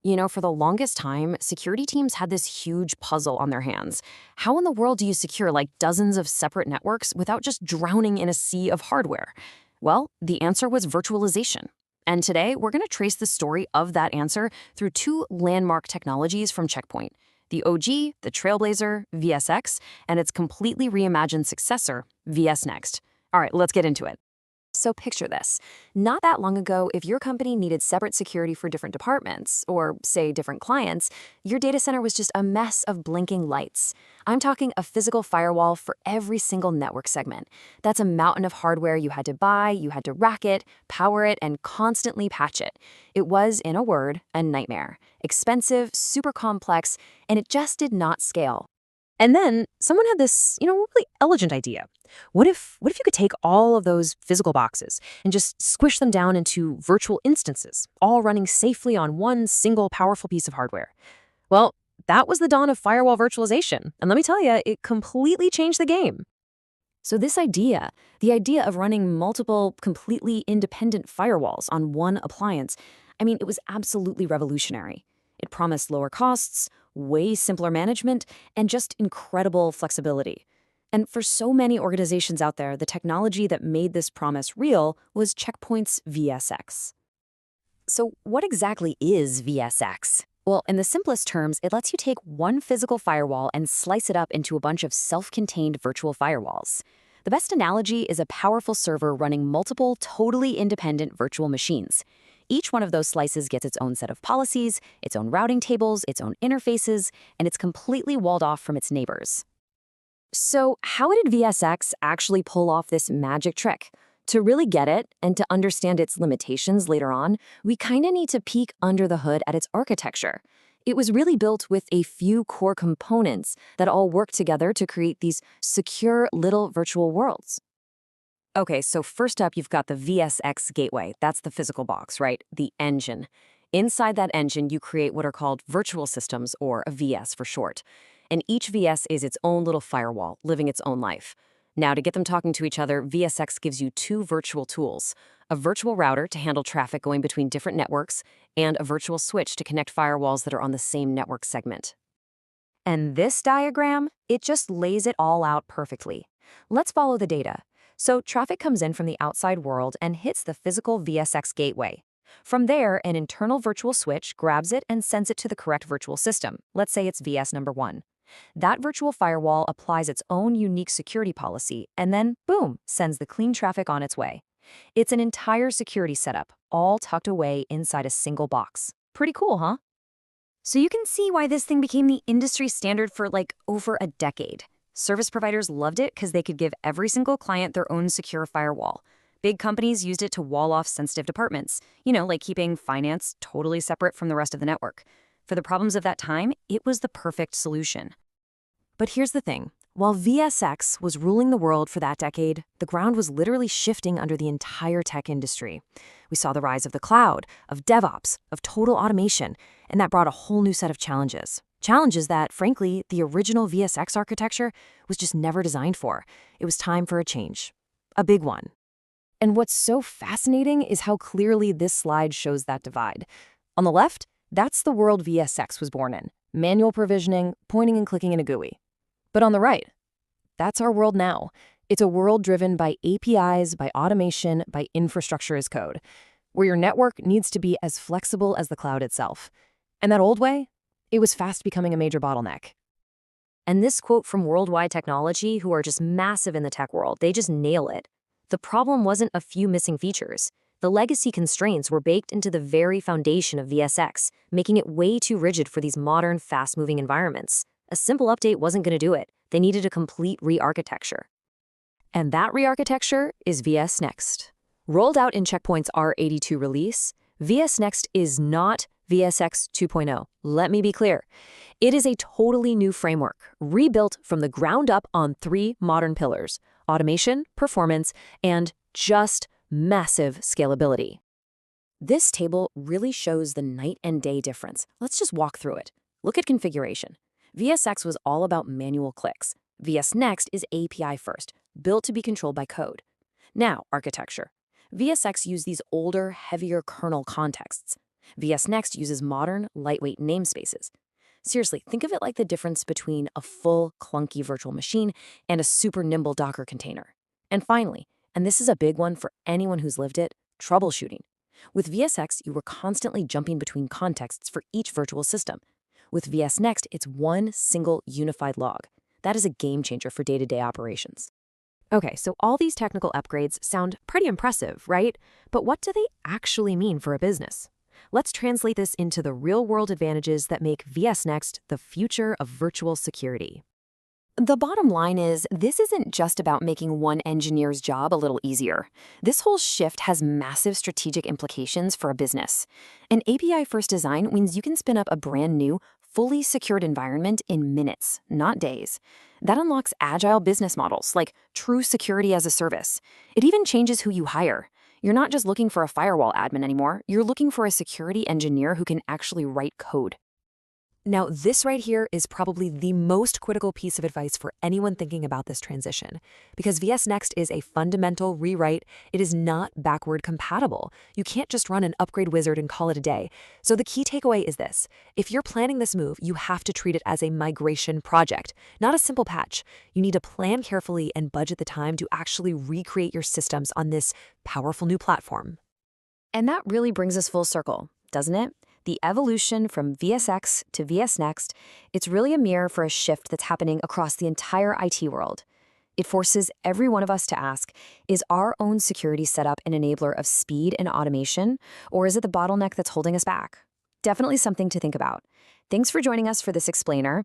For the longest time, security teams had this huge puzzle on their hands. How in the world do you secure like dozens of separate networks without just drowning in a sea of hardware? Well, the answer was virtualization. And today, we're going to trace the story of that answer through two landmark technologies from Check Point: the OG, the Trailblazer, VSX, and its completely reimagined successor, VSNext. All right, let's get into it. So picture this. Not that long ago, if your company needed separate security for different departments, or say different clients, your data center was just a mess of blinking lights. I'm talking a physical firewall for every single network segment. That's a mountain of hardware you had to buy, you had to rack it, power it, and constantly patch it. It was, in a word, a nightmare. Expensive, super complex, and it just did not scale. And then someone had this, really elegant idea. What if you could take all of those physical boxes and just squish them down into virtual instances, all running safely on one single powerful piece of hardware? Well, that was the dawn of firewall virtualization. And let me tell you, it completely changed the game. So this idea, the idea of running multiple completely independent firewalls on one appliance, it was absolutely revolutionary. It promised lower costs, way simpler management, and just incredible flexibility. And for so many organizations out there, the technology that made this promise real was Check Point's VSX. So what exactly is VSX? Well, in the simplest terms, it lets you take one physical firewall and slice it up into a bunch of self-contained virtual firewalls. The best analogy is a powerful server running multiple totally independent virtual machines. Each one of those slices gets its own set of policies, its own routing tables, its own interfaces, and it's completely walled off from its neighbors. So how did VSX actually pull off this magic trick? To really get it and to understand its limitations later on, we kind of need to peek under the hood at its architecture. It was really built with a few core components that all work together to create these secure little virtual worlds. Okay, so first up, you've got the VSX gateway. That's the physical box, right? The engine. Inside that engine, you create what are called virtual systems, or a VS for short. And each VS is its own little firewall, living its own life. Now, to get them talking to each other, VSX gives you two virtual tools: a virtual router to handle traffic going between different networks, and a virtual switch to connect firewalls that are on the same network segment. And this diagram, it just lays it all out perfectly. Let's follow the data. So traffic comes in from the outside world and hits the physical VSX gateway. From there, an internal virtual switch grabs it and sends it to the correct virtual system. Let's say it's VS number 1. That virtual firewall applies its own unique security policy and then, boom, sends the clean traffic on its way. It's an entire security setup, all tucked away inside a single box. Pretty cool, huh? So you can see why this thing became the industry standard for over a decade. Service providers loved it because they could give every single client their own secure firewall. Big companies used it to wall off sensitive departments, like keeping finance totally separate from the rest of the network. For the problems of that time, it was the perfect solution. But here's the thing. While VSX was ruling the world for that decade, the ground was literally shifting under the entire tech industry. We saw the rise of the cloud, of DevOps, of total automation, and that brought a whole new set of challenges. Challenges that, frankly, the original VSX architecture was just never designed for. It was time for a change. A big one. And what's so fascinating is how clearly this slide shows that divide. On the left, that's the world VSX was born in. Manual provisioning, pointing and clicking in a GUI. But on the right, that's our world now. It's a world driven by APIs, by automation, by infrastructure as code, where your network needs to be as flexible as the cloud itself. And that old way, it was fast becoming a major bottleneck. And this quote from Worldwide Technology, who are just massive in the tech world, they just nail it. The problem wasn't a few missing features. The legacy constraints were baked into the very foundation of VSX, making it way too rigid for these modern, fast-moving environments. A simple update wasn't going to do it. They needed a complete re-architecture. And that re-architecture is VSNext. Rolled out in Check Point's R82 release, VSNext is not VSX 2.0. Let me be clear. It is a totally new framework, rebuilt from the ground up on 3 modern pillars: automation, performance, and just massive scalability. This table really shows the night and day difference. Let's just walk through it. Look at configuration. VSX was all about manual clicks. VSNext is API first, built to be controlled by code. Now, architecture. VSX used these older, heavier kernel contexts. VSNext uses modern, lightweight namespaces. Seriously, think of it like the difference between a full, clunky virtual machine and a super nimble Docker container. And finally, and this is a big one for anyone who's lived it, troubleshooting. With VSX, you were constantly jumping between contexts for each virtual system. With VSNext, it's one single unified log. That is a game changer for day-to-day operations. Okay, so all these technical upgrades sound pretty impressive, right? But what do they actually mean for a business? Let's translate this into the real-world advantages that make VSNext the future of virtual security. The bottom line is, this isn't just about making one engineer's job a little easier. This whole shift has massive strategic implications for a business. An API-first design means you can spin up a brand new, fully secured environment in minutes, not days. That unlocks agile business models like true security as a service. It even changes who you hire. You're not just looking for a firewall admin anymore, you're looking for a security engineer who can actually write code. Now, this right here is probably the most critical piece of advice for anyone thinking about this transition. Because VSNext is a fundamental rewrite, it is not backward compatible. You can't just run an upgrade wizard and call it a day. So the key takeaway is this. If you're planning this move, you have to treat it as a migration project, not a simple patch. You need to plan carefully and budget the time to actually recreate your systems on this powerful new platform. And that really brings us full circle, doesn't it? The evolution from VSX to VSNext, it's really a mirror for a shift that's happening across the entire IT world. It forces every one of us to ask, is our own security setup an enabler of speed and automation, or is it the bottleneck that's holding us back? Definitely something to think about. Thanks for joining us for this explainer.